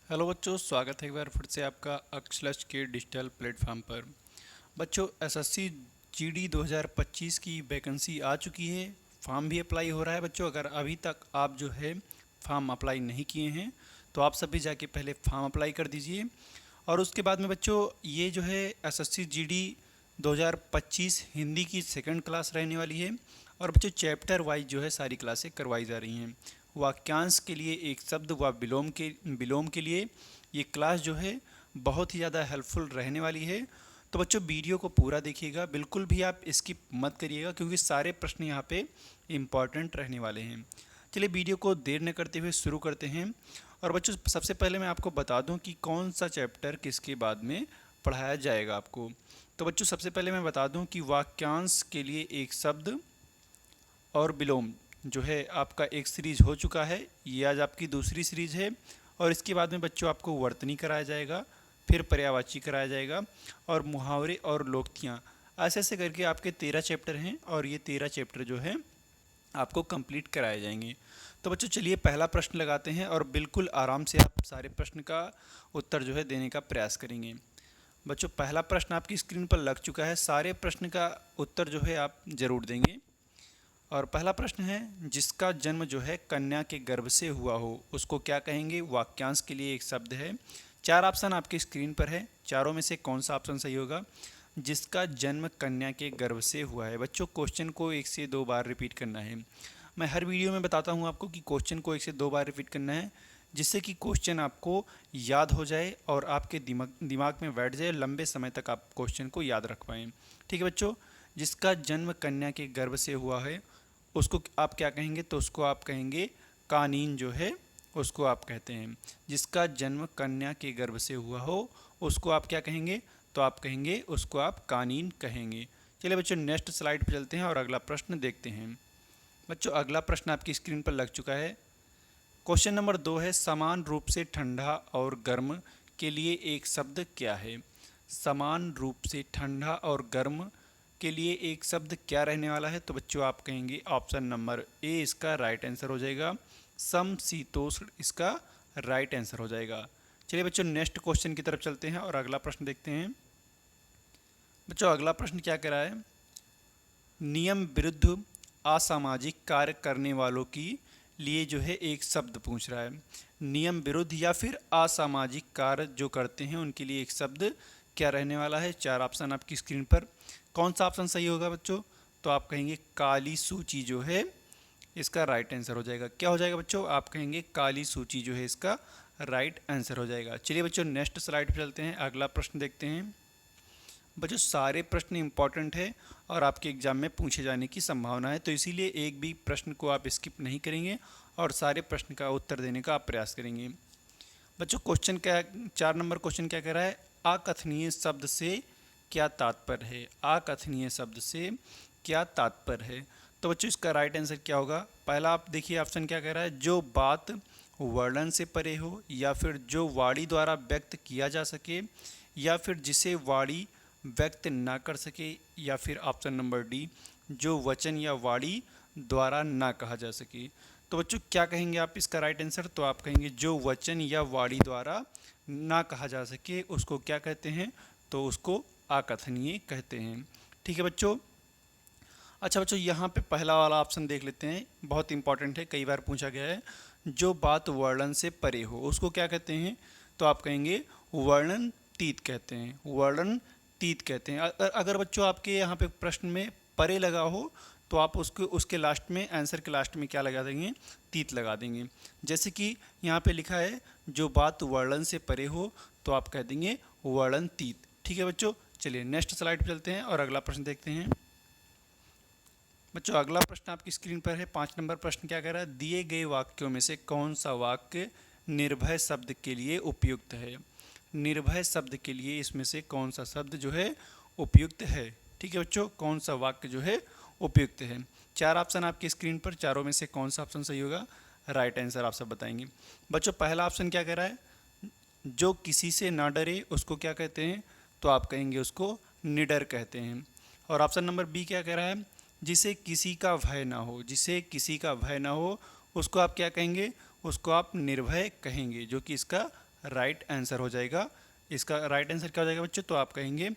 Hello बच्चों, स्वागत है एक बार फिर से आपका अक्षलक्ष के डिजिटल प्लेटफॉर्म पर। बच्चों, एसएससी जीडी 2025 की वैकेंसी आ चुकी है। फॉर्म भी अप्लाई हो रहा है। बच्चों, अगर अभी तक आप जो है फॉर्म अप्लाई नहीं किए हैं तो आप सभी जाके पहले फॉर्म अप्लाई कर दीजिए। और उसके बाद में बच्चों, ये जो है एसएससी जीडी 2025 हिंदी की सेकंड क्लास रहने वाली है। और बच्चों, चैप्टर वाइज जो है सारी क्लासें करवाई जा रही हैं। वाक्यांश के लिए एक शब्द व विलोम के लिए ये क्लास जो है बहुत ही ज़्यादा हेल्पफुल रहने वाली है। तो बच्चों, वीडियो को पूरा देखिएगा, बिल्कुल भी आप स्किप मत करिएगा, क्योंकि सारे प्रश्न यहाँ पे इम्पॉर्टेंट रहने वाले हैं। चलिए वीडियो को देर न करते हुए शुरू करते हैं। और बच्चों, सबसे पहले मैं आपको बता दूं कि कौन सा चैप्टर किसके बाद में पढ़ाया जाएगा आपको। तो बच्चों, सबसे पहले मैं बता दूं कि वाक्यांश के लिए एक शब्द और विलोम जो है आपका एक सीरीज हो चुका है। ये आज आपकी दूसरी सीरीज है। और इसके बाद में बच्चों आपको वर्तनी कराया जाएगा, फिर पर्यायवाची कराया जाएगा, और मुहावरे और लोकोक्तियाँ। ऐसे ऐसे करके आपके 13 चैप्टर हैं, और ये 13 चैप्टर जो है आपको कंप्लीट कराए जाएंगे। तो बच्चों, चलिए पहला प्रश्न लगाते हैं, और बिल्कुल आराम से आप सारे प्रश्न का उत्तर जो है देने का प्रयास करेंगे। बच्चों, पहला प्रश्न आपकी स्क्रीन पर लग चुका है। सारे प्रश्न का उत्तर जो है आप जरूर देंगे। और पहला प्रश्न है, जिसका जन्म जो है कन्या के गर्भ से हुआ हो उसको क्या कहेंगे। वाक्यांश के लिए एक शब्द है। 4 ऑप्शन आपकी स्क्रीन पर है, चारों में से कौन सा ऑप्शन सही होगा। जिसका जन्म कन्या के गर्भ से हुआ है। बच्चों, क्वेश्चन को 1 से 2 बार रिपीट करना है। मैं हर वीडियो में बताता हूँ आपको कि क्वेश्चन को 1 से 2 बार रिपीट करना है, जिससे कि क्वेश्चन आपको याद हो जाए और आपके दिमाग में बैठ जाए, लंबे समय तक आप क्वेश्चन को याद रख पाएँ। ठीक है बच्चों, जिसका जन्म कन्या के गर्भ से हुआ है उसको आप क्या कहेंगे, तो उसको आप कहेंगे कानीन जो है उसको आप कहते हैं। जिसका जन्म कन्या के गर्भ से हुआ हो उसको आप क्या कहेंगे, तो आप कहेंगे उसको आप कानीन कहेंगे। चलिए बच्चों, नेक्स्ट स्लाइड पर चलते हैं और अगला प्रश्न देखते हैं। बच्चों, अगला प्रश्न आपकी स्क्रीन पर लग चुका है। क्वेश्चन नंबर 2 है, समान रूप से ठंडा और गर्म के लिए एक शब्द क्या है। समान रूप से ठंडा और गर्म के लिए एक शब्द क्या रहने वाला है। तो बच्चों, आप कहेंगे ऑप्शन नंबर ए इसका राइट आंसर हो जाएगा। समशीतोष्ण इसका राइट आंसर हो जाएगा। चलिए बच्चों, नेक्स्ट क्वेश्चन की तरफ चलते हैं और अगला प्रश्न देखते हैं। बच्चों, अगला प्रश्न क्या कह रहा है, नियम विरुद्ध असामाजिक कार्य करने वालों की लिए जो है एक शब्द पूछ रहा है। नियम विरुद्ध या फिर असामाजिक कार्य जो करते हैं उनके लिए एक शब्द क्या रहने वाला है। 4 ऑप्शन आपकी स्क्रीन पर, कौन सा ऑप्शन सही होगा बच्चों, तो आप कहेंगे काली सूची जो है इसका राइट आंसर हो जाएगा। क्या हो जाएगा बच्चों, आप कहेंगे काली सूची जो है इसका राइट आंसर हो जाएगा। चलिए बच्चों, नेक्स्ट स्लाइड पर चलते हैं, अगला प्रश्न देखते हैं। बच्चों, सारे प्रश्न इंपॉर्टेंट है और आपके एग्जाम में पूछे जाने की संभावना है, तो इसीलिए एक भी प्रश्न को आप स्किप नहीं करेंगे और सारे प्रश्न का उत्तर देने का आप प्रयास करेंगे। बच्चों, क्वेश्चन क्या, 4 नंबर क्वेश्चन क्या कह रहा है, अकथनीय शब्द से क्या तात्पर्य है। अकथनीय शब्द से क्या तात्पर्य है। तो बच्चों, इसका राइट आंसर क्या होगा। पहला आप देखिए ऑप्शन क्या कह रहा है, जो बात वर्णन से परे हो, या फिर जो वाणी द्वारा व्यक्त किया जा सके, या फिर जिसे वाणी व्यक्त ना कर सके, या फिर ऑप्शन नंबर डी, जो वचन या वाणी द्वारा ना कहा जा सके। तो बच्चों, क्या कहेंगे आप इसका राइट आंसर, तो आप कहेंगे जो वचन या वाणी द्वारा ना कहा जा सके उसको क्या कहते हैं, तो उसको अकथनीय कहते हैं। ठीक है बच्चों। अच्छा बच्चों, यहाँ पे पहला वाला ऑप्शन देख लेते हैं, बहुत इंपॉर्टेंट है, कई बार पूछा गया है। जो बात वर्णन से परे हो उसको क्या कहते हैं, तो आप कहेंगे वर्णन तीत कहते हैं। वर्णन तीत कहते हैं। अगर बच्चों आपके यहाँ पे प्रश्न में परे लगा हो तो आप उसको उसके लास्ट में, आंसर के लास्ट में क्या लगा देंगे, तीत लगा देंगे। जैसे कि यहाँ पे लिखा है जो बात वर्णन से परे हो, तो आप कह देंगे वर्णन तीत। ठीक है बच्चों, चलिए नेक्स्ट स्लाइड पर चलते हैं और अगला प्रश्न देखते हैं। बच्चों, अगला प्रश्न आपकी स्क्रीन पर है। 5 नंबर प्रश्न क्या कह रहा है, दिए गए वाक्यों में से कौन सा वाक्य निर्भय शब्द के लिए उपयुक्त है। निर्भय शब्द के लिए इसमें से कौन सा शब्द जो है उपयुक्त है। ठीक है बच्चों, कौन सा वाक्य जो है उपयुक्त है। 4 ऑप्शन आपकी स्क्रीन पर, चारों में से कौन सा ऑप्शन सही होगा, राइट आंसर आप सब बताएंगे। बच्चों, पहला ऑप्शन क्या कह रहा है, जो किसी से ना डरे उसको क्या कहते हैं, तो आप कहेंगे उसको निडर कहते हैं। और ऑप्शन नंबर बी क्या कह रहा है, जिसे किसी का भय ना हो। जिसे किसी का भय ना हो उसको आप क्या कहेंगे, उसको आप निर्भय कहेंगे, जो कि इसका राइट आंसर हो जाएगा। इसका राइट आंसर क्या हो जाएगा बच्चों? तो आप कहेंगे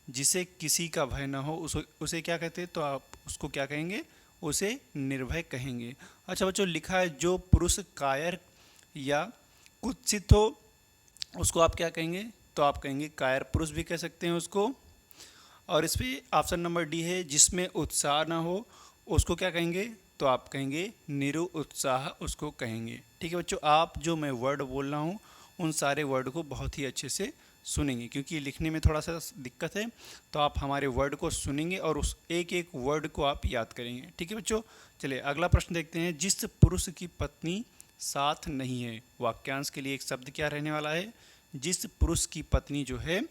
जिसे किसी का भय ना हो उसे क्या कहते हैं? तो आप उसको क्या कहेंगे? उसे निर्भय कहेंगे। अच्छा बच्चों, लिखा है जो पुरुष कायर या कुत्सित हो उसको आप क्या कहेंगे? तो आप कहेंगे कायर पुरुष भी कह सकते हैं उसको। और इस पे ऑप्शन नंबर डी है जिसमें उत्साह ना हो उसको क्या कहेंगे? तो आप कहेंगे निरुत्साह उसको कहेंगे। ठीक है बच्चों, आप जो मैं वर्ड बोल रहा हूँ उन सारे वर्ड को बहुत ही अच्छे से सुनेंगे क्योंकि लिखने में थोड़ा सा दिक्कत है। तो आप हमारे वर्ड को सुनेंगे और उस एक एक वर्ड को आप याद करेंगे। ठीक है बच्चों, चलिए अगला प्रश्न देखते हैं। जिस पुरुष की पत्नी साथ नहीं है, वाक्यांश के लिए एक शब्द क्या रहने वाला है? जिस पुरुष की पत्नी जो है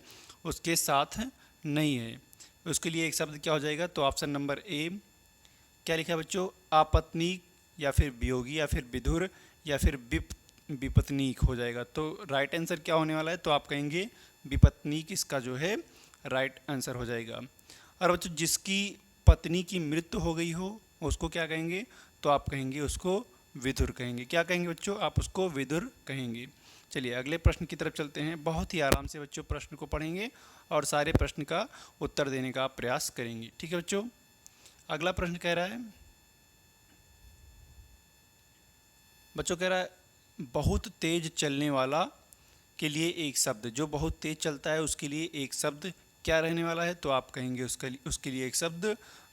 उसके साथ नहीं है, उसके लिए एक शब्द क्या हो जाएगा? तो ऑप्शन नंबर ए क्या लिखा है बच्चों? आपत्नीक या फिर वियोगी या फिर विधुर या फिर विपत्नीक हो जाएगा। तो राइट आंसर क्या होने वाला है? तो आप कहेंगे विपत्नीक इसका जो है राइट आंसर हो जाएगा। और बच्चों जिसकी पत्नी की मृत्यु हो गई हो उसको क्या कहेंगे? तो आप कहेंगे उसको विधुर कहेंगे। क्या कहेंगे बच्चों? आप उसको विधुर कहेंगे। चलिए अगले प्रश्न की तरफ चलते हैं। बहुत ही आराम से बच्चों प्रश्न को पढ़ेंगे और सारे प्रश्न का उत्तर देने का आप प्रयास करेंगे। ठीक है बच्चों, अगला प्रश्न कह रहा है बच्चों, कह रहा है बहुत तेज चलने वाला के लिए एक शब्द, जो बहुत तेज चलता है उसके लिए एक शब्द क्या रहने वाला है? तो आप कहेंगे उसके लिए एक शब्द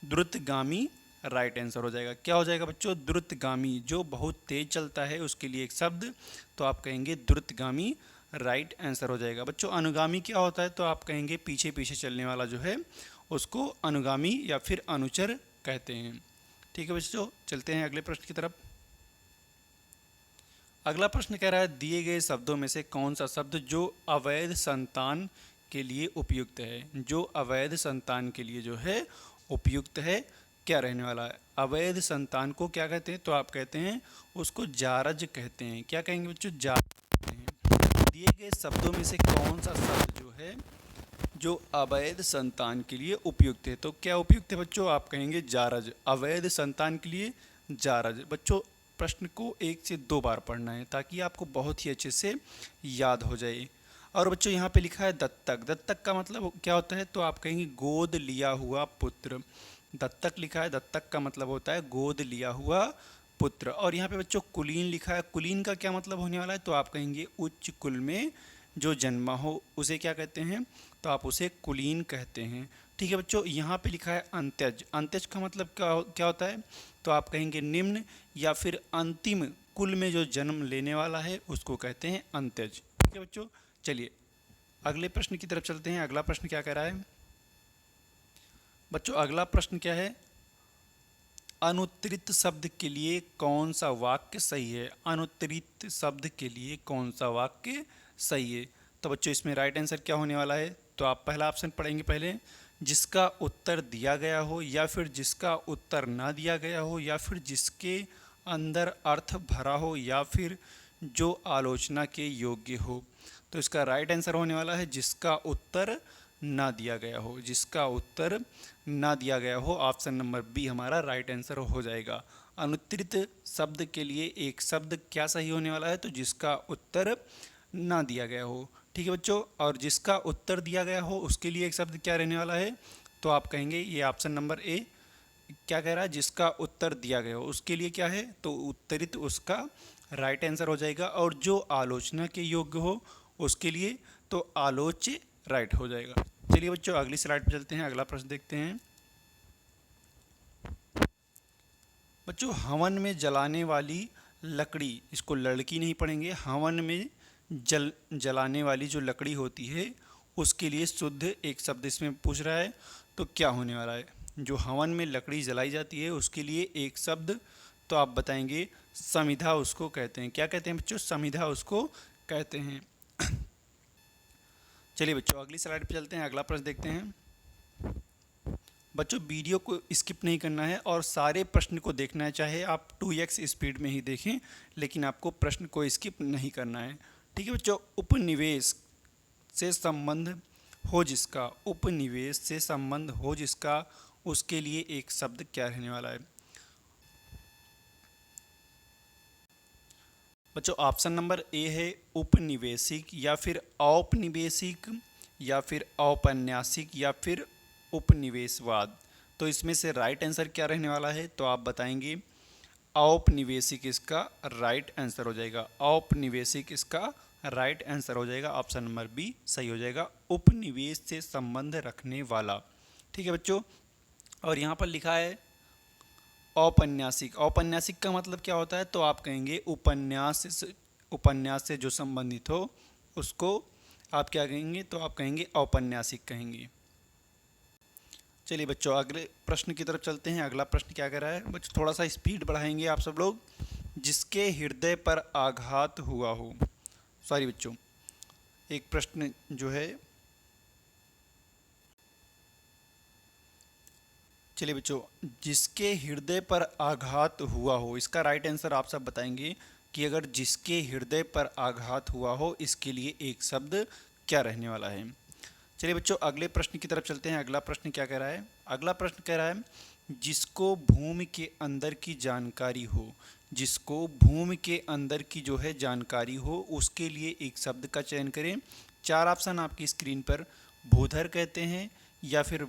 द्रुतगामी राइट आंसर हो जाएगा। क्या हो जाएगा बच्चों? द्रुतगामी। जो बहुत तेज चलता है उसके लिए एक शब्द, तो आप कहेंगे द्रुतगामी राइट आंसर हो जाएगा। बच्चों अनुगामी क्या होता है? तो आप कहेंगे पीछे पीछे चलने वाला जो है उसको अनुगामी या फिर अनुचर कहते हैं। ठीक है बच्चों, चलते हैं अगले प्रश्न की तरफ। अगला प्रश्न कह रहा है दिए गए शब्दों में से कौन सा शब्द जो अवैध संतान के लिए उपयुक्त है? जो अवैध संतान के लिए जो है उपयुक्त है क्या रहने वाला है? अवैध संतान को क्या कहते हैं? तो आप कहते हैं उसको जारज कहते हैं। क्या कहेंगे बच्चों? जारज कहते हैं। दिए गए शब्दों में से कौन सा शब्द जो है जो अवैध संतान के लिए उपयुक्त है? तो क्या उपयुक्त है बच्चों? आप कहेंगे जारज। अवैध संतान के लिए जारज। बच्चों प्रश्न को 1 से 2 बार पढ़ना है ताकि आपको बहुत ही अच्छे से याद हो जाए। और बच्चों यहाँ पे लिखा है दत्तक। दत्तक का मतलब क्या होता है? तो आप कहेंगे गोद लिया हुआ पुत्र। दत्तक लिखा है, दत्तक का मतलब होता है गोद लिया हुआ पुत्र। और यहाँ पे बच्चों कुलीन लिखा है। कुलीन का क्या मतलब होने वाला है? तो आप कहेंगे उच्च कुल में जो जन्मा हो उसे क्या कहते हैं? तो आप उसे कुलीन कहते हैं। ठीक है बच्चों, यहाँ पे लिखा है अंत्यज। अंत्यज का मतलब क्या होता है? तो आप कहेंगे निम्न या फिर अंतिम कुल में जो जन्म लेने वाला है उसको कहते हैं अंत्यज। ठीक है बच्चों, चलिए अगले प्रश्न की तरफ चलते हैं। अगला प्रश्न क्या कह रहा है बच्चों? अगला प्रश्न क्या है? अनुत्तरित शब्द के लिए कौन सा वाक्य सही है? अनुत्तरित शब्द के लिए कौन सा वाक्य सही है? तो बच्चों इसमें राइट आंसर क्या होने वाला है? तो आप पहला ऑप्शन पढ़ेंगे पहले, जिसका उत्तर दिया गया हो या फिर जिसका उत्तर ना दिया गया हो या फिर जिसके अंदर अर्थ भरा हो या फिर जो आलोचना के योग्य हो। तो इसका राइट आंसर होने वाला है जिसका उत्तर ना दिया गया हो। जिसका उत्तर ना दिया गया हो, ऑप्शन नंबर बी हमारा राइट आंसर हो जाएगा। अनुत्तरित शब्द के लिए एक शब्द क्या सही होने वाला है? तो जिसका उत्तर ना दिया गया हो। ठीक है बच्चों, और जिसका उत्तर दिया गया हो उसके लिए एक शब्द क्या रहने वाला है? तो आप कहेंगे ये ऑप्शन नंबर ए क्या कह रहा है? जिसका उत्तर दिया गया हो उसके लिए क्या है? तो उत्तरित उसका राइट आंसर हो जाएगा। और जो आलोचना के योग्य हो उसके लिए तो आलोच्य राइट हो जाएगा। चलिए बच्चों अगली स्लाइड पर चलते हैं। अगला प्रश्न देखते हैं बच्चों। हवन में जलाने वाली लकड़ी, इसको लड़की नहीं पढ़ेंगे, हवन में जलाने वाली जो लकड़ी होती है उसके लिए शुद्ध एक शब्द इसमें पूछ रहा है। तो क्या होने वाला है? जो हवन में लकड़ी जलाई जाती है उसके लिए एक शब्द, तो आप बताएंगे समिधा उसको कहते हैं। क्या कहते हैं बच्चों? समिधा उसको कहते हैं। चलिए बच्चों अगली स्लाइड पे चलते हैं। अगला प्रश्न देखते हैं बच्चों। वीडियो को स्किप नहीं करना है और सारे प्रश्न को देखना है, चाहे आप 2x स्पीड में ही देखें लेकिन आपको प्रश्न को स्किप नहीं करना है। ठीक है बच्चों, उपनिवेश से संबंध हो जिसका, उपनिवेश से संबंध हो जिसका उसके लिए एक शब्द क्या रहने वाला है? बच्चों ऑप्शन नंबर ए है उपनिवेशिक या फिर औपनिवेशिक या फिर औपन्यासिक या फिर उपनिवेशवाद। तो इसमें से राइट आंसर क्या रहने वाला है, तो आप बताएंगे औपनिवेशिक इसका राइट आंसर हो जाएगा। औपनिवेशिक इसका राइट आंसर हो जाएगा। ऑप्शन नंबर बी सही हो जाएगा, उपनिवेश से संबंध रखने वाला। ठीक है बच्चों, और यहाँ पर लिखा है औपन्यासिक। औपन्यासिक का मतलब क्या होता है, तो आप कहेंगे उपन्यास से जो संबंधित हो उसको आप क्या कहेंगे, तो आप कहेंगे औपन्यासिक कहेंगे। चलिए बच्चों अगले प्रश्न की तरफ चलते हैं। अगला प्रश्न क्या कह रहा है बच्चों, थोड़ा सा स्पीड बढ़ाएंगे आप सब लोग। जिसके हृदय पर आघात हुआ हो, सॉरी बच्चों, एक प्रश्न जो है, चलिए बच्चों, जिसके हृदय पर आघात हुआ हो, इसका राइट आंसर आप सब बताएंगे कि अगर जिसके हृदय पर आघात हुआ हो इसके लिए एक शब्द क्या रहने वाला है। चलिए बच्चों अगले प्रश्न की तरफ चलते हैं। अगला प्रश्न क्या कह रहा है, अगला प्रश्न कह रहा है जिसको भूमि के अंदर की जानकारी हो, जिसको भूमि के अंदर की जो है जानकारी हो उसके लिए एक शब्द का चयन करें। चार ऑप्शन आपकी स्क्रीन पर, भूधर कहते हैं या फिर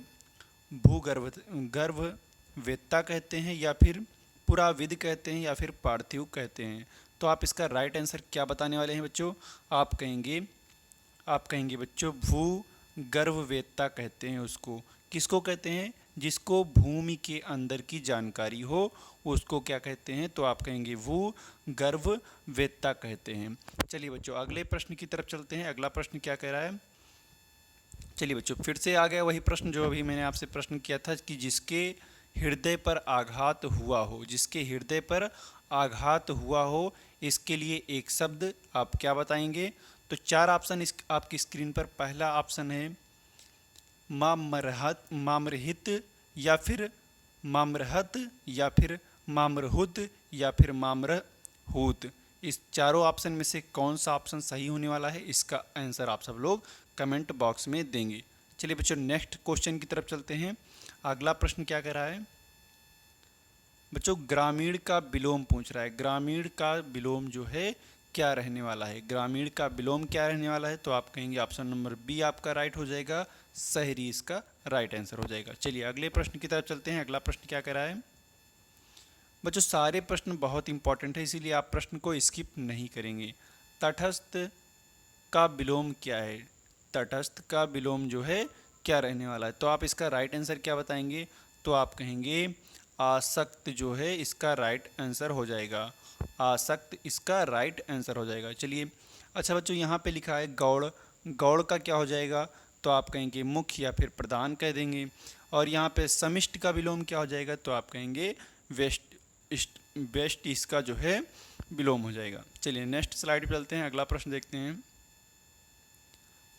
भूगर्भ गर्भवेत्ता कहते हैं या फिर पुराविद कहते हैं या फिर पार्थिव कहते हैं। तो आप इसका राइट आंसर क्या बताने वाले हैं बच्चों, आप कहेंगे बच्चों भूगर्भवेत्ता कहते हैं उसको। किसको कहते हैं, जिसको भूमि के अंदर की जानकारी हो उसको क्या कहते हैं, तो आप कहेंगे भूगर्भवेत्ता कहते हैं। चलिए बच्चों अगले प्रश्न की तरफ चलते हैं। अगला प्रश्न क्या कह रहा है, चलिए बच्चों फिर से आ गया वही प्रश्न जो अभी मैंने आपसे प्रश्न किया था कि जिसके हृदय पर आघात हुआ हो, जिसके हृदय पर आघात हुआ हो इसके लिए एक शब्द आप क्या बताएंगे। तो चार ऑप्शन आपकी स्क्रीन पर, पहला ऑप्शन है मामरहित या फिर मामरहत या फिर मामरहुत या फिर मामरहूत। इस चारों ऑप्शन में से कौन सा ऑप्शन सही होने वाला है, इसका आंसर आप सब लोग कमेंट बॉक्स में देंगे। चलिए बच्चों नेक्स्ट क्वेश्चन की तरफ चलते हैं। अगला प्रश्न क्या कह रहा है बच्चों, ग्रामीण का विलोम पूछ रहा है। ग्रामीण का विलोम जो है क्या रहने वाला है, ग्रामीण का विलोम क्या रहने वाला है, तो आप कहेंगे ऑप्शन नंबर बी आपका राइट हो जाएगा, शहरी इसका राइट आंसर हो जाएगा। चलिए अगले प्रश्न की तरफ चलते हैं। अगला प्रश्न क्या कह रहा है बच्चों, सारे प्रश्न बहुत इंपॉर्टेंट है इसीलिए आप प्रश्न को स्किप नहीं करेंगे। तटस्थ का विलोम क्या है, तटस्थ का विलोम जो है क्या रहने वाला है, तो आप इसका राइट आंसर क्या बताएंगे, तो आप कहेंगे आसक्त जो है इसका राइट आंसर हो जाएगा। आसक्त इसका राइट आंसर हो जाएगा। चलिए अच्छा बच्चों यहाँ पे लिखा है गौड़, गौड़ का क्या हो जाएगा, तो आप कहेंगे मुख्य या फिर प्रधान कह देंगे। और यहाँ पे समिष्ट का विलोम क्या हो जाएगा, तो आप कहेंगे वेस्ट इसका जो है विलोम हो जाएगा। चलिए नेक्स्ट स्लाइड पे चलते हैं। अगला प्रश्न देखते हैं,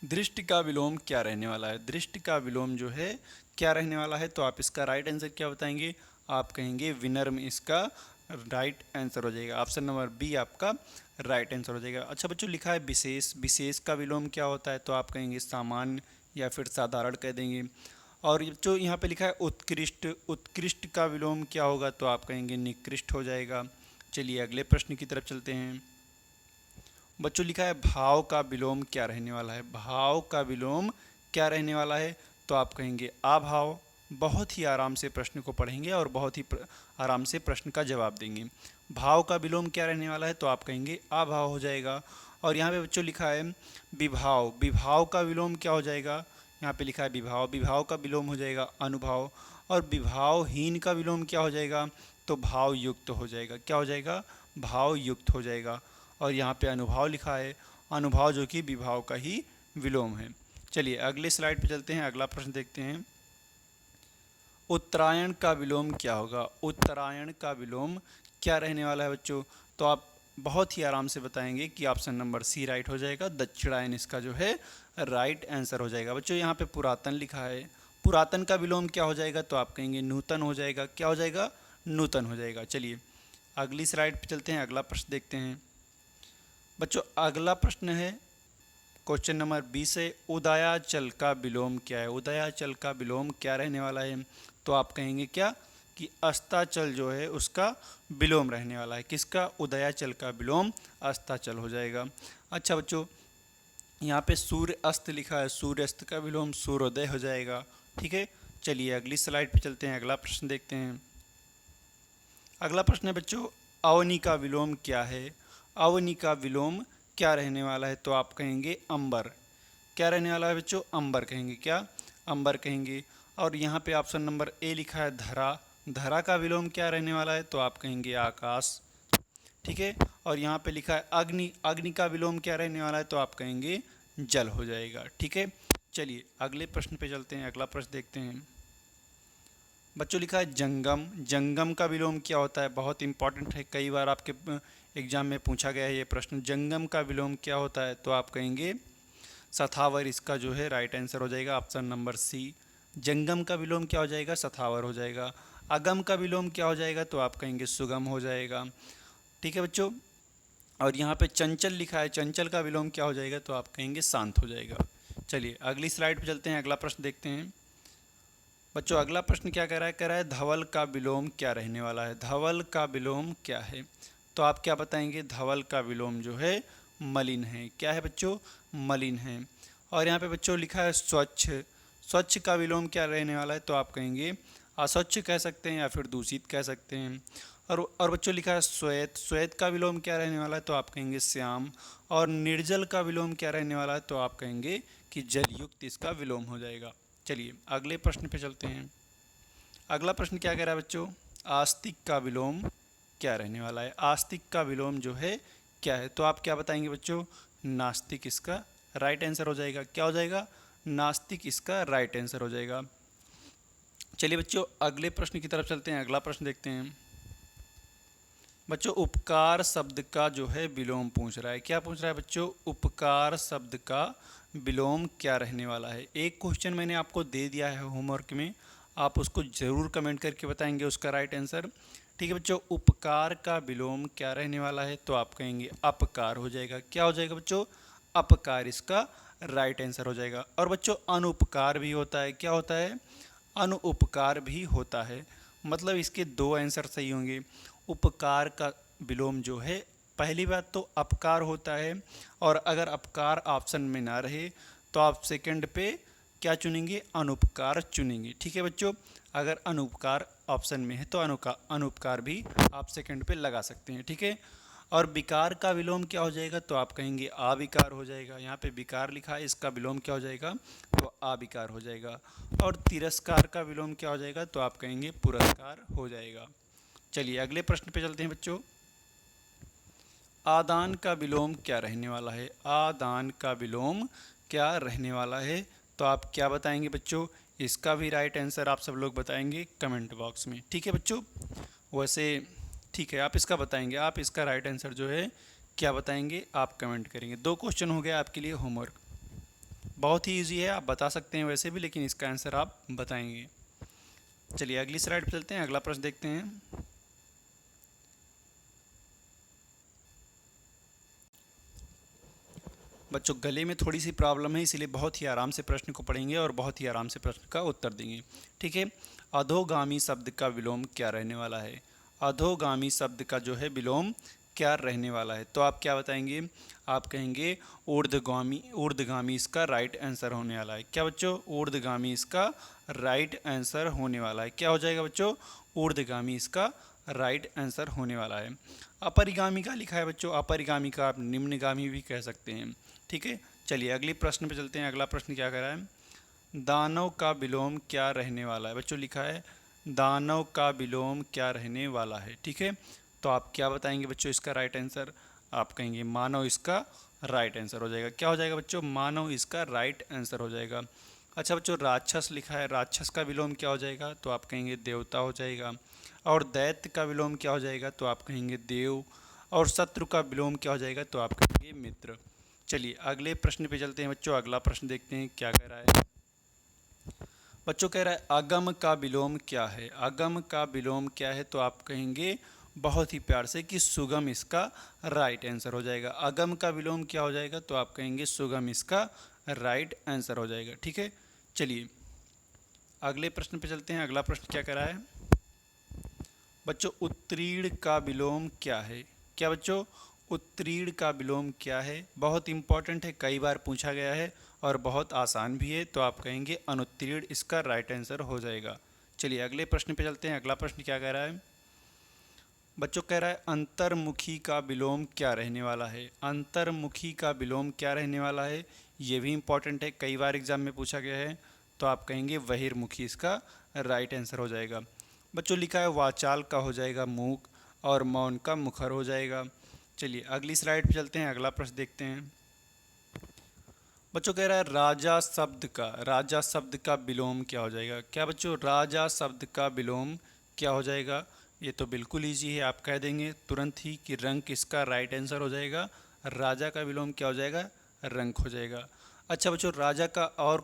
दृष्टि का विलोम क्या रहने वाला है। दृष्टि का विलोम जो है क्या रहने वाला है, तो आप इसका राइट आंसर क्या बताएंगे, आप कहेंगे विनम्र इसका राइट आंसर हो जाएगा। ऑप्शन नंबर बी आपका राइट आंसर हो जाएगा। अच्छा बच्चों लिखा है विशेष, विशेष का विलोम क्या होता है, तो आप कहेंगे सामान्य या फिर साधारण कह देंगे। और जो यहाँ पे लिखा है उत्कृष्ट, उत्कृष्ट का विलोम क्या होगा, तो आप कहेंगे निकृष्ट हो जाएगा। चलिए अगले प्रश्न की तरफ चलते हैं। बच्चों लिखा है भाव का विलोम क्या रहने वाला है। भाव का विलोम क्या रहने वाला है, तो आप कहेंगे अभाव। बहुत ही आराम से प्रश्न को पढ़ेंगे और बहुत ही आराम से प्रश्न का जवाब देंगे। भाव का विलोम क्या रहने वाला है, तो आप कहेंगे अभाव हो जाएगा। और यहाँ पे बच्चों लिखा है विभाव, विभाव का विलोम क्या हो जाएगा, यहाँ पे लिखा है विभाव, विभाव का विलोम हो जाएगा अनुभाव। और विभावहीन का विलोम क्या हो जाएगा, तो भाव युक्त हो जाएगा। क्या हो जाएगा, भाव युक्त हो जाएगा। और यहाँ पे अनुभाव लिखा है, अनुभाव जो कि विभाव का ही विलोम है। चलिए अगले स्लाइड पे चलते हैं। अगला प्रश्न देखते हैं, उत्तरायण का विलोम क्या होगा। उत्तरायण का विलोम क्या रहने वाला है बच्चों, तो आप बहुत ही आराम से बताएंगे कि ऑप्शन नंबर सी राइट हो जाएगा, दक्षिणायन इसका जो है राइट आंसर हो जाएगा। बच्चों यहाँ पे पुरातन लिखा है, पुरातन का विलोम क्या हो जाएगा, तो आप कहेंगे नूतन हो जाएगा। क्या हो जाएगा, नूतन हो जाएगा। चलिए अगली स्लाइड पे चलते हैं। अगला प्रश्न देखते हैं बच्चों। अगला प्रश्न है क्वेश्चन नंबर 20 है, उदयाचल का विलोम क्या है। उदयाचल का विलोम क्या रहने वाला है, तो आप कहेंगे क्या, कि अस्ताचल जो है उसका विलोम रहने वाला है। किसका? उदयाचल का विलोम अस्ताचल हो जाएगा। अच्छा बच्चों, यहाँ पे सूर्य अस्त लिखा है, सूर्य अस्त का विलोम सूर्योदय हो जाएगा। ठीक है, चलिए अगली स्लाइड पे चलते हैं, अगला प्रश्न देखते हैं। अगला प्रश्न है बच्चों, अवनी का विलोम क्या है? अवनी का विलोम क्या रहने वाला है? तो आप कहेंगे अंबर। क्या रहने वाला है बच्चों? अंबर कहेंगे। क्या? अंबर कहेंगे। और यहाँ पे ऑप्शन नंबर ए लिखा है धरा। धरा का विलोम क्या रहने वाला है? तो आप कहेंगे आकाश। ठीक है, और यहाँ पे लिखा है अग्नि। अग्नि का विलोम क्या रहने वाला है? तो आप कहेंगे जल हो जाएगा। ठीक है, चलिए अगले प्रश्न पे चलते हैं, अगला प्रश्न देखते हैं। बच्चों लिखा है जंगम। जंगम का विलोम क्या होता है? बहुत इंपॉर्टेंट है, कई बार आपके एग्जाम में पूछा गया है ये प्रश्न। जंगम का विलोम क्या होता है? तो आप कहेंगे सथावर। इसका जो है राइट आंसर हो जाएगा ऑप्शन नंबर सी। जंगम का विलोम क्या हो जाएगा? सथावर हो जाएगा। अगम का विलोम क्या हो जाएगा? तो आप कहेंगे सुगम हो जाएगा। ठीक है बच्चों, और यहाँ पे चंचल लिखा है, चंचल का विलोम क्या हो जाएगा? तो आप कहेंगे शांत हो जाएगा। चलिए अगली स्लाइड पे चलते हैं, अगला प्रश्न देखते हैं। बच्चों अगला प्रश्न क्या कह रहा है? कह रहा है धवल का विलोम क्या रहने वाला है? धवल का विलोम क्या है? तो आप क्या बताएंगे? धवल का विलोम जो है मलिन है। क्या है बच्चों? मलिन है। और यहाँ पे बच्चों लिखा है स्वच्छ। स्वच्छ का विलोम क्या रहने वाला है? तो आप कहेंगे अस्वच्छ कह सकते हैं या फिर दूषित कह सकते हैं। और बच्चों लिखा है श्वेत। श्वेत का विलोम क्या रहने वाला है? तो आप कहेंगे श्याम। और निर्जल का विलोम क्या रहने वाला है? तो आप कहेंगे कि जलयुक्त इसका विलोम हो जाएगा। चलिए अगले प्रश्न पे चलते हैं। अगला प्रश्न क्या कह रहा है बच्चों? आस्तिक का विलोम क्या रहने वाला है? आस्तिक का विलोम जो है क्या है? तो आप क्या बताएंगे बच्चों? नास्तिक इसका राइट आंसर हो जाएगा। क्या हो जाएगा? नास्तिक इसका राइट आंसर हो जाएगा। चलिए बच्चों अगले प्रश्न की तरफ चलते हैं, अगला प्रश्न देखते हैं। बच्चों उपकार शब्द का जो है विलोम पूछ रहा है। क्या पूछ रहा है बच्चों? उपकार शब्द का विलोम क्या रहने वाला है? एक क्वेश्चन मैंने आपको दे दिया है होमवर्क में, आप उसको ज़रूर कमेंट करके बताएंगे उसका राइट आंसर। ठीक है बच्चों, उपकार का विलोम क्या रहने वाला है? तो आप कहेंगे अपकार हो जाएगा। क्या हो जाएगा बच्चों? अपकार इसका राइट आंसर हो जाएगा। और बच्चों अनुपकार भी होता है। क्या होता है? अनुपकार भी होता है। मतलब इसके दो आंसर सही होंगे। उपकार का विलोम जो है, पहली बात तो अपकार होता है, और अगर अपकार ऑप्शन में ना रहे तो आप सेकंड पे क्या चुनेंगे? अनुपकार चुनेंगे। ठीक है बच्चों, अगर अनुपकार ऑप्शन में है तो अनुपकार भी आप सेकंड पे लगा सकते हैं। ठीक है, और विकार का विलोम क्या हो जाएगा? तो आप कहेंगे अविकार हो जाएगा। यहाँ पे विकार लिखा है, इसका विलोम क्या हो जाएगा? तो अविकार हो जाएगा। और तिरस्कार का विलोम क्या हो जाएगा? तो आप कहेंगे पुरस्कार हो जाएगा। चलिए अगले प्रश्न पे चलते हैं बच्चों। आदान का विलोम क्या रहने वाला है? आदान का विलोम क्या रहने वाला है? तो आप क्या बताएंगे बच्चों? इसका भी राइट आंसर आप सब लोग बताएंगे कमेंट बॉक्स में। ठीक है बच्चों, वैसे ठीक है, आप इसका बताएंगे, आप इसका राइट आंसर जो है क्या बताएंगे आप कमेंट करेंगे। दो क्वेश्चन हो गया आपके लिए होमवर्क, बहुत ही ईजी है, आप बता सकते हैं वैसे भी, लेकिन इसका आंसर आप बताएंगे। चलिए अगली स्लाइड पर चलते हैं, अगला प्रश्न देखते हैं। बच्चों गले में थोड़ी सी प्रॉब्लम है, इसीलिए बहुत ही आराम से प्रश्न को पढ़ेंगे और बहुत ही आराम से प्रश्न का उत्तर देंगे। ठीक है, अधोगामी शब्द का विलोम क्या रहने वाला है? अधोगामी शब्द का जो है विलोम क्या रहने वाला है? तो आप क्या बताएंगे? आप कहेंगे ऊर्ध्वगामी। ऊर्ध्वगामी इसका राइट आंसर होने वाला है। क्या बच्चों? ऊर्ध्वगामी इसका राइट आंसर होने वाला है। क्या हो जाएगा बच्चों? ऊर्ध्वगामी इसका राइट आंसर होने वाला है। अपरिगामी का लिखा है बच्चों, अपरिगामी का आप निम्नगामी भी कह सकते हैं। ठीक है, चलिए अगले प्रश्न पे चलते हैं। अगला प्रश्न क्या कह रहा है? दानव का विलोम क्या रहने वाला है? बच्चों लिखा है दानव का विलोम क्या रहने वाला है। ठीक है, तो आप क्या बताएंगे बच्चों इसका राइट आंसर? आप कहेंगे मानव इसका राइट आंसर हो जाएगा। क्या हो जाएगा बच्चों? मानव इसका राइट आंसर हो जाएगा। अच्छा बच्चों राक्षस लिखा है, राक्षस का विलोम क्या हो जाएगा? तो आप कहेंगे देवता हो जाएगा। और दैत्य का विलोम क्या हो जाएगा? तो आप कहेंगे देव। और शत्रु का विलोम क्या हो जाएगा? तो आप कहेंगे मित्र। चलिए अगले प्रश्न पे चलते हैं बच्चों, अगला प्रश्न देखते हैं क्या कह रहा है। बच्चों कह रहा है अगम का विलोम क्या है? अगम का विलोम क्या है? तो आप कहेंगे बहुत ही प्यार से कि सुगम इसका राइट आंसर हो जाएगा। अगम का विलोम क्या हो जाएगा? तो आप कहेंगे सुगम इसका राइट आंसर हो जाएगा। ठीक है, चलिए अगले प्रश्न पे चलते हैं, अगला प्रश्न क्या कह रहा है? बच्चों उत्तीर्ण का विलोम क्या है? क्या बच्चों? उत्तीर्ण का विलोम क्या है? बहुत इंपॉर्टेंट है, कई बार पूछा गया है और बहुत आसान भी है, तो आप कहेंगे अनुत्तीर्ण इसका राइट आंसर हो जाएगा। चलिए अगले प्रश्न पे चलते हैं। अगला प्रश्न क्या कह रहा है बच्चों? कह रहा है अंतर्मुखी का विलोम क्या रहने वाला है? अंतर्मुखी का विलोम क्या रहने वाला है? ये भी इंपॉर्टेंट है, कई बार एग्जाम में पूछा गया है, तो आप कहेंगे बहिर्मुखी इसका राइट आंसर हो जाएगा। बच्चों लिखा है वाचाल का हो जाएगा मूक और मौन का मुखर हो जाएगा। चलिए अगली स्लाइड पे चलते हैं, अगला प्रश्न देखते हैं। बच्चों कह रहा है राजा शब्द का विलोम क्या हो जाएगा? क्या बच्चों? राजा शब्द का विलोम क्या हो जाएगा? ये तो बिल्कुल ईजी है, आप कह देंगे तुरंत ही कि रंक इसका राइट आंसर हो जाएगा। राजा का विलोम क्या हो जाएगा? रंक हो जाएगा। अच्छा बच्चों, राजा का और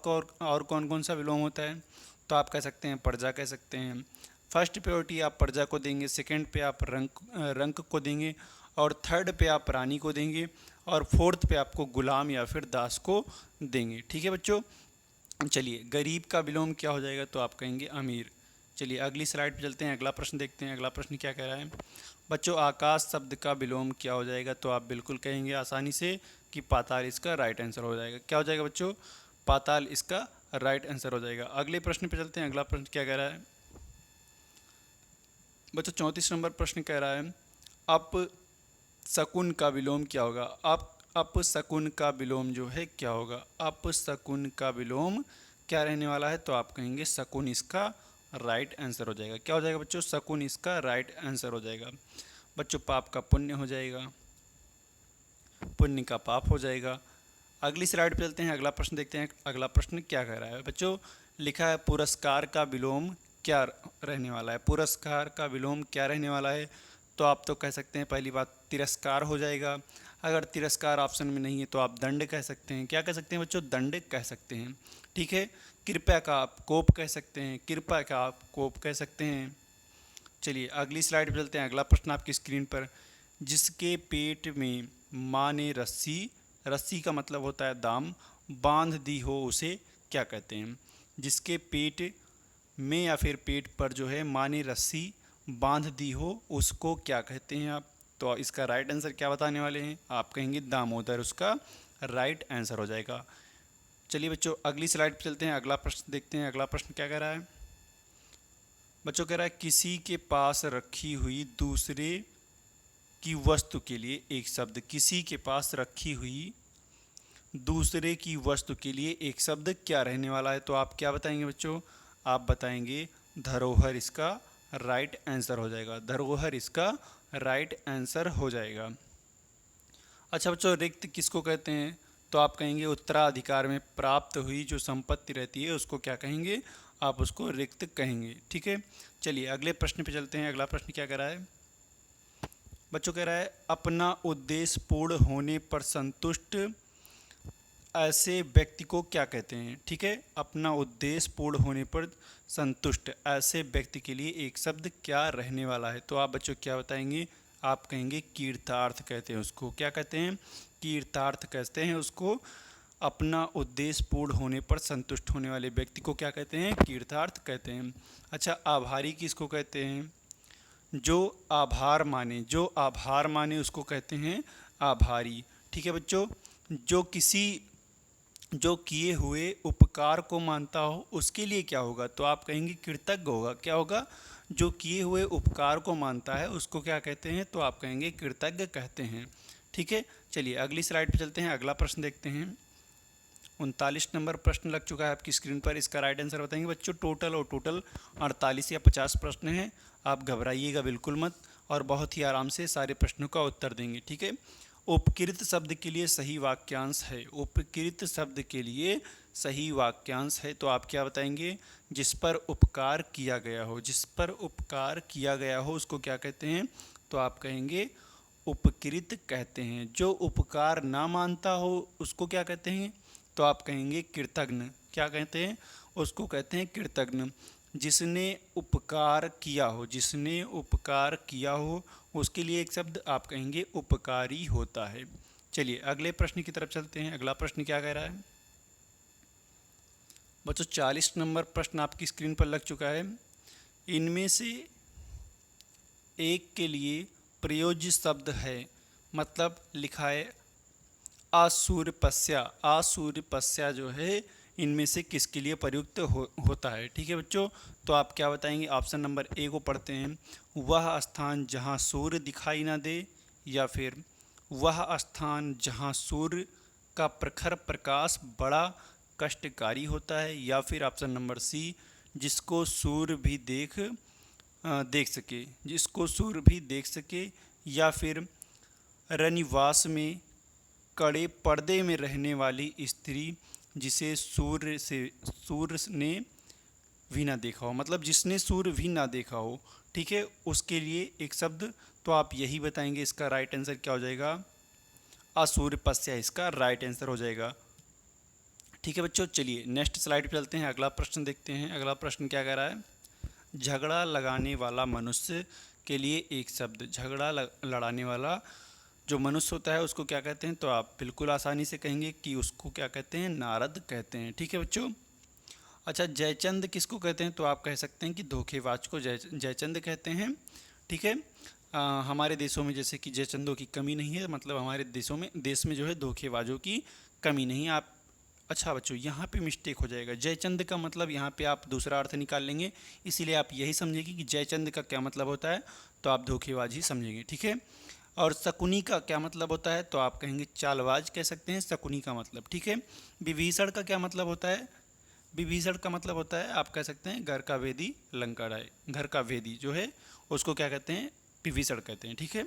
कौन कौन सा विलोम होता है? तो आप कह सकते हैं प्रजा कह सकते हैं। फर्स्ट प्रायोरिटी आप प्रजा को देंगे, सेकंड पे आप रंक को देंगे, और थर्ड पे आप रानी को देंगे, और फोर्थ पे आपको गुलाम या फिर दास को देंगे। ठीक है बच्चों। चलिए गरीब का विलोम क्या हो जाएगा? तो आप कहेंगे अमीर। चलिए अगली स्लाइड पे चलते हैं, अगला प्रश्न देखते हैं। अगला प्रश्न क्या कह रहा है बच्चों? आकाश शब्द का विलोम क्या हो जाएगा? तो आप बिल्कुल कहेंगे आसानी से कि पाताल इसका राइट आंसर हो जाएगा। क्या हो जाएगा बच्चों? पाताल इसका राइट आंसर हो जाएगा। अगले प्रश्न पे चलते हैं। अगला प्रश्न क्या कह रहा है बच्चों? 34 नंबर प्रश्न कह रहा है अप शकुन का विलोम क्या होगा? अप शकुन का विलोम जो है क्या होगा? अप शकुन का विलोम क्या रहने वाला है? तो आप कहेंगे शकुन इसका राइट आंसर हो जाएगा। क्या हो जाएगा बच्चों? शकुन इसका राइट आंसर हो जाएगा। बच्चों पाप का पुण्य हो जाएगा, पुण्य का पाप हो जाएगा। अगली स्लाइड पे चलते हैं, अगला प्रश्न देखते हैं। अगला प्रश्न क्या कह रहा है बच्चों? लिखा है पुरस्कार का विलोम क्या रहने वाला है? पुरस्कार का विलोम क्या रहने वाला है? तो आप तो कह सकते हैं पहली बात तिरस्कार हो जाएगा। अगर तिरस्कार ऑप्शन में नहीं है तो आप दंड कह सकते हैं। क्या कह सकते हैं बच्चों? दंड कह सकते हैं। ठीक है। कृपया का आप कोप कह सकते हैं, कृपा का आप कोप कह सकते हैं। चलिए अगली स्लाइड पर चलते हैं। अगला प्रश्न आपकी स्क्रीन पर, जिसके पेट में माँ ने रस्सी, रस्सी का मतलब होता है दाम, बांध दी हो उसे क्या कहते हैं? जिसके पेट में या फिर पेट पर जो है माँ ने रस्सी बांध दी हो उसको क्या कहते हैं आप? तो इसका राइट आंसर क्या बताने वाले हैं? आप कहेंगे दामोदर उसका राइट आंसर हो जाएगा। चलिए बच्चों अगली स्लाइड पर चलते हैं, अगला प्रश्न देखते हैं। अगला प्रश्न क्या कह रहा है बच्चों? कह रहा है किसी के पास रखी हुई दूसरे की वस्तु के लिए एक शब्द, किसी के पास रखी हुई दूसरे की वस्तु के लिए एक शब्द क्या रहने वाला है? तो आप क्या बताएंगे बच्चों? आप बताएंगे धरोहर इसका राइट आंसर हो जाएगा। धरोहर इसका राइट आंसर हो जाएगा। अच्छा बच्चों रिक्त किसको कहते हैं? तो आप कहेंगे उत्तराधिकार में प्राप्त हुई जो संपत्ति रहती है उसको क्या कहेंगे? आप उसको रिक्त कहेंगे। ठीक है। चलिए अगले प्रश्न पे चलते हैं। अगला प्रश्न क्या कह रहा है बच्चों? कह रहा है अपना उद्देश्य पूर्ण होने पर संतुष्ट ऐसे व्यक्ति को क्या कहते हैं? ठीक है। अपना उद्देश्य पूर्ण होने पर संतुष्ट ऐसे व्यक्ति के लिए एक शब्द क्या रहने वाला है? तो आप बच्चों क्या बताएंगे? आप कहेंगे कीर्तार्थ कहते हैं उसको। क्या कहते हैं? कीर्तार्थ कहते हैं उसको। अपना उद्देश्य पूर्ण होने पर संतुष्ट होने वाले व्यक्ति को क्या कहते हैं? कीर्तार्थ कहते हैं। अच्छा आभारी किसको कहते हैं? जो आभार माने, जो आभार माने उसको कहते हैं आभारी। ठीक है बच्चों। जो किए हुए उपकार को मानता हो उसके लिए क्या होगा? तो आप कहेंगे कृतज्ञ होगा। क्या होगा? जो किए हुए उपकार को मानता है उसको क्या कहते हैं? तो आप कहेंगे कृतज्ञ कहते हैं। ठीक है। चलिए अगली स्लाइड पे चलते हैं, अगला प्रश्न देखते हैं। 39 नंबर प्रश्न लग चुका है आपकी स्क्रीन पर। इसका राइट आंसर बताएंगे बच्चों। टोटल 48 या 50 प्रश्न हैं। आप घबराइएगा बिल्कुल मत और बहुत ही आराम से सारे प्रश्नों का उत्तर देंगे। ठीक है। उपकृत शब्द के लिए सही वाक्यांश है। उपकृत शब्द के लिए सही वाक्यांश है तो आप क्या बताएंगे? जिस पर उपकार किया गया हो, जिस पर उपकार किया गया हो उसको क्या कहते हैं? तो आप कहेंगे उपकृत कहते हैं। जो उपकार ना मानता हो उसको क्या कहते हैं? तो आप कहेंगे कृतज्ञ। क्या कहते हैं? उसको कहते हैं कृतज्ञ। जिसने उपकार किया हो, जिसने उपकार किया हो उसके लिए एक शब्द आप कहेंगे उपकारी होता है। चलिए अगले प्रश्न की तरफ चलते हैं। अगला प्रश्न क्या कह रहा है बच्चों? 40 नंबर प्रश्न आपकी स्क्रीन पर लग चुका है। इनमें से एक के लिए प्रयोज्य शब्द है, मतलब लिखा है आसूर्यपस्या। आसूर्यपस्या जो है इनमें से किसके लिए प्रयुक्त होता है। ठीक है बच्चों, तो आप क्या बताएंगे। ऑप्शन नंबर ए को पढ़ते हैं, वह स्थान जहाँ सूर्य दिखाई ना दे, या फिर वह स्थान जहाँ सूर्य का प्रखर प्रकाश बड़ा कष्टकारी होता है, या फिर ऑप्शन नंबर सी, जिसको सूर्य भी देख सके, जिसको सूर्य भी देख सके, या फिर रनिवास में कड़े पर्दे में रहने वाली स्त्री जिसे सूर्य ने भी ना देखा हो, मतलब जिसने सूर्य भी ना देखा हो। ठीक है, उसके लिए एक शब्द, तो आप यही बताएंगे। इसका राइट आंसर क्या हो जाएगा, असूर्यपस्या इसका राइट आंसर हो जाएगा। ठीक है बच्चों, चलिए नेक्स्ट स्लाइड पे चलते हैं, अगला प्रश्न देखते हैं। अगला प्रश्न क्या कह रहा है, झगड़ा लगाने वाला मनुष्य के लिए एक शब्द। झगड़ा लड़ाने वाला जो मनुष्य होता है उसको क्या कहते हैं, तो आप बिल्कुल आसानी से कहेंगे कि उसको क्या कहते हैं, नारद कहते हैं। ठीक है बच्चों। अच्छा, जयचंद किसको कहते हैं, तो आप कह सकते हैं कि धोखेबाज को जयचंद कहते हैं। ठीक है, हमारे देशों में जैसे कि जयचंदों की कमी नहीं है, मतलब हमारे देश में जो है धोखेबाजों की कमी नहीं है। आप अच्छा बच्चों, यहाँ पे मिस्टेक हो जाएगा। जयचंद का मतलब यहाँ पे आप दूसरा अर्थ निकाल लेंगे, इसीलिए आप यही समझेंगे कि जयचंद का क्या मतलब होता है, तो आप धोखेबाज ही समझेंगे। ठीक है, और शकुनी का क्या मतलब होता है, तो आप कहेंगे चालबाज कह सकते हैं शकुनी का मतलब। ठीक है, विभीषण का क्या मतलब होता है, विभीषण का मतलब होता है आप कह सकते हैं घर का वेदी लंका राय। घर का वेदी जो है उसको क्या कहते हैं, विभीषण कहते हैं। ठीक है,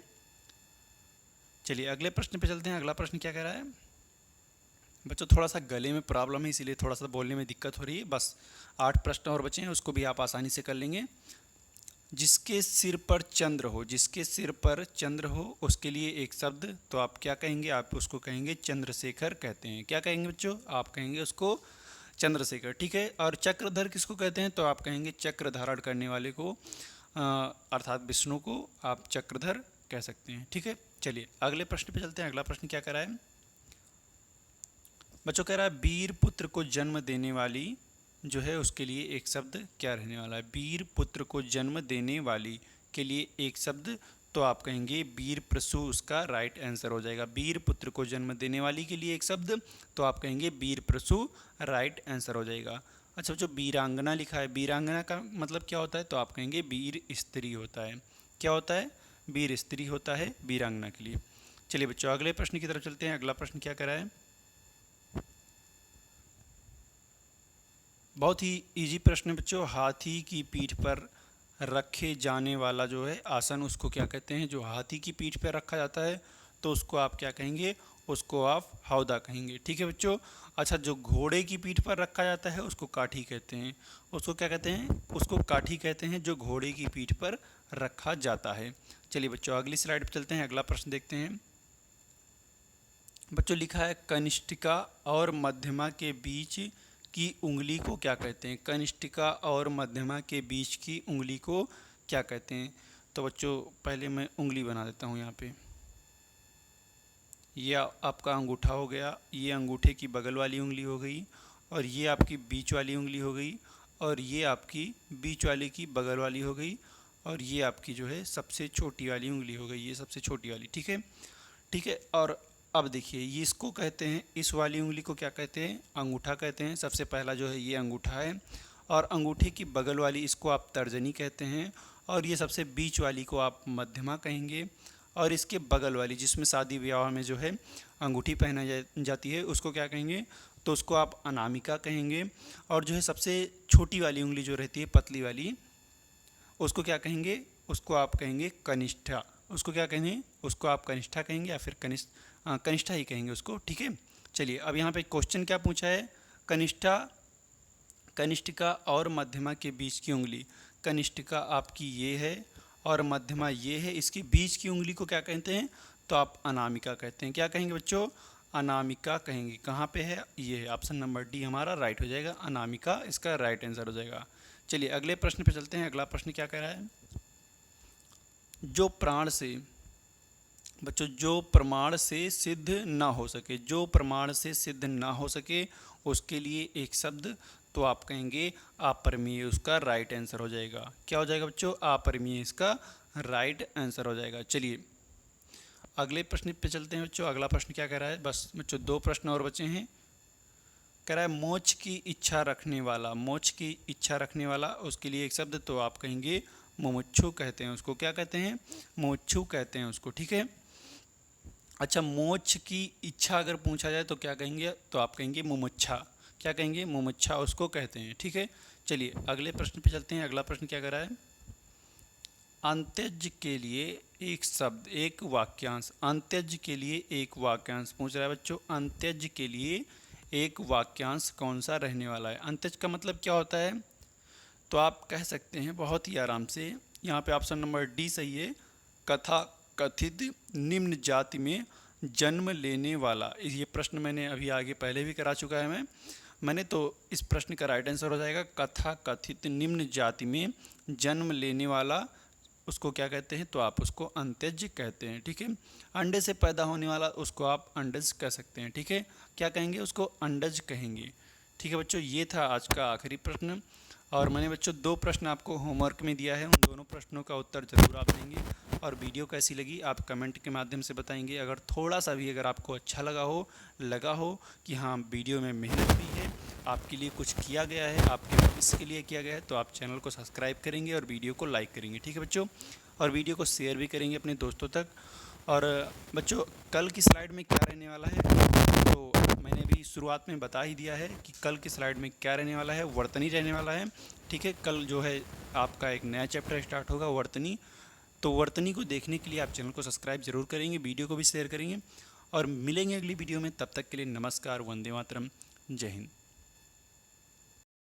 चलिए अगले प्रश्न पे चलते हैं। अगला प्रश्न क्या कह रहा है बच्चों, थोड़ा सा गले में प्रॉब्लम है इसीलिए थोड़ा सा बोलने में दिक्कत हो रही है। बस 8 प्रश्न और बचे हैं, उसको भी आप आसानी से कर लेंगे। जिसके सिर पर चंद्र हो, जिसके सिर पर चंद्र हो उसके लिए एक शब्द, तो आप क्या कहेंगे, आप उसको कहेंगे चंद्रशेखर कहते हैं। क्या कहेंगे बच्चों, आप कहेंगे उसको चंद्रशेखर। ठीक है, और चक्रधर किसको कहते हैं, तो आप कहेंगे चक्र धारण करने वाले को, अर्थात विष्णु को आप चक्रधर कह सकते हैं। ठीक है, चलिए अगले प्रश्न पे चलते हैं। अगला प्रश्न क्या कह रहा है बच्चों, कह रहा है वीर पुत्र को जन्म देने वाली जो है उसके लिए एक शब्द क्या रहने वाला है। वीर पुत्र को जन्म देने वाली के लिए एक शब्द, तो आप कहेंगे वीर प्रसू उसका राइट आंसर हो जाएगा। वीर पुत्र को जन्म देने वाली के लिए एक शब्द, तो आप कहेंगे वीर प्रसू राइट आंसर हो जाएगा। अच्छा, जो वीरांगना लिखा है, वीरांगना का मतलब क्या होता है, तो आप कहेंगे वीर स्त्री होता है। क्या होता है, वीर स्त्री होता है वीरांगना के लिए। चलिए बच्चों अगले प्रश्न की तरफ चलते हैं। अगला प्रश्न क्या कह रहा है, बहुत ही इजी प्रश्न है बच्चों। हाथी की पीठ पर रखे जाने वाला जो है आसन उसको क्या कहते हैं, जो हाथी की पीठ पर रखा जाता है तो उसको आप क्या कहेंगे, उसको आप हौदा कहेंगे। ठीक है बच्चों। अच्छा, जो घोड़े की पीठ पर रखा जाता है उसको काठी कहते हैं। उसको क्या कहते हैं, उसको काठी कहते हैं, जो घोड़े की पीठ पर रखा जाता है। चलिए बच्चों अगली स्लाइड पर चलते हैं। अगला प्रश्न देखते हैं बच्चों, लिखा है कनिष्ठिका और मध्यमा के बीच की उंगली को क्या कहते हैं। कनिष्ठिका और मध्यमा के बीच की उंगली को क्या कहते हैं, तो बच्चों पहले मैं उंगली बना देता हूँ यहाँ पे। ये आपका अंगूठा हो गया, ये अंगूठे की बगल वाली उंगली हो गई, और ये आपकी बीच वाली उंगली हो गई, और ये आपकी बीच वाली की बगल वाली हो गई, और ये आपकी जो है सबसे छोटी वाली उंगली हो गई, ये सबसे छोटी वाली। ठीक है, ठीक है। और अब देखिए ये इसको कहते हैं, इस वाली उंगली को क्या कहते हैं, अंगूठा कहते हैं। सबसे पहला जो है ये अंगूठा है, और अंगूठे की बगल वाली इसको आप तर्जनी कहते हैं, और ये सबसे बीच वाली को आप मध्यमा कहेंगे, और इसके बगल वाली जिसमें शादी विवाह में जो है अंगूठी पहना जाती है उसको क्या कहेंगे, तो उसको आप अनामिका कहेंगे। और जो है सबसे छोटी वाली उंगली जो रहती है पतली वाली, उसको क्या कहेंगे, उसको आप कहेंगे कनिष्ठा। उसको क्या कहेंगे, उसको आप कनिष्ठा कहेंगे, या फिर कनिष्ठा ही कहेंगे उसको। ठीक है, चलिए अब यहाँ पे क्वेश्चन क्या पूछा है, कनिष्ठा, कनिष्ठिका और मध्यमा के बीच की उंगली। कनिष्ठिका आपकी ये है और मध्यमा ये है, इसके बीच की उंगली को क्या कहते हैं, तो आप अनामिका कहते हैं। क्या कहेंगे बच्चों, अनामिका कहेंगे। कहाँ पे है, ये है, ऑप्शन नंबर डी हमारा राइट हो जाएगा, अनामिका इसका राइट आंसर हो जाएगा। चलिए अगले प्रश्न पे चलते हैं। अगला प्रश्न क्या कह रहा है, जो प्राण से बच्चों, जो प्रमाण से सिद्ध ना हो सके, जो प्रमाण से सिद्ध ना हो सके उसके लिए एक शब्द, तो आप कहेंगे अपरिमेय, उसका राइट आंसर हो जाएगा। क्या हो जाएगा बच्चों, अपरिमेय इसका राइट आंसर हो जाएगा। चलिए अगले प्रश्न पे चलते हैं बच्चों। अगला प्रश्न क्या कह रहा है, बस बच्चों 2 प्रश्न और बचे हैं। कह रहा है मोक्ष की इच्छा रखने वाला, मोक्ष की इच्छा रखने वाला, उसके लिए एक शब्द तो आप कहेंगे मुमुक्षु कहते हैं उसको। क्या कहते हैं, मुमुक्षु कहते हैं उसको, ठीक है। अच्छा, मोक्ष की इच्छा अगर पूछा जाए तो क्या कहेंगे, तो आप कहेंगे मुमुक्षा। क्या कहेंगे, मुमुक्षा उसको कहते हैं, ठीक है। चलिए अगले प्रश्न पे चलते हैं। अगला प्रश्न क्या कर रहा है, अंत्यज के लिए एक शब्द, एक वाक्यांश। अंत्यज के लिए एक वाक्यांश पूछ रहा है बच्चों। अंत्यज के लिए एक वाक्यांश कौन सा रहने वाला है। अंत्यज का मतलब क्या होता है, तो आप कह सकते हैं बहुत ही आराम से, यहाँ पे ऑप्शन नंबर डी सही है। कथा कथित निम्न जाति में जन्म लेने वाला। ये प्रश्न मैंने अभी आगे पहले भी करा चुका है मैंने तो इस प्रश्न का राइट आंसर हो जाएगा कथा कथित निम्न जाति में जन्म लेने वाला, उसको क्या कहते हैं, तो आप उसको अंत्यज कहते हैं, ठीक है। अंडे से पैदा होने वाला उसको आप अंडज कह सकते हैं, ठीक है। क्या कहेंगे, उसको अंडज कहेंगे, ठीक है बच्चों। ये था आज का आखिरी प्रश्न, और मैंने बच्चों 2 प्रश्न आपको होमवर्क में दिया है, उन दोनों प्रश्नों का उत्तर ज़रूर आप देंगे। और वीडियो कैसी लगी आप कमेंट के माध्यम से बताएंगे। अगर थोड़ा सा भी अगर आपको अच्छा लगा हो कि हाँ वीडियो में मेहनत भी है, आपके लिए कुछ किया गया है, आपके भविष्य के लिए किया गया है, तो आप चैनल को सब्सक्राइब करेंगे और वीडियो को लाइक करेंगे, ठीक है बच्चों। और वीडियो को शेयर भी करेंगे अपने दोस्तों तक। और बच्चों कल की स्लाइड में क्या रहने वाला है, तो मैंने भी शुरुआत में बता ही दिया है कि कल की स्लाइड में क्या रहने वाला है, वर्तनी रहने वाला है, ठीक है। कल जो है आपका एक नया चैप्टर स्टार्ट होगा, वर्तनी। तो वर्तनी को देखने के लिए आप चैनल को सब्सक्राइब जरूर करेंगे, वीडियो को भी शेयर करेंगे, और मिलेंगे अगली वीडियो में। तब तक के लिए नमस्कार, वंदे मातरम, जय हिंद।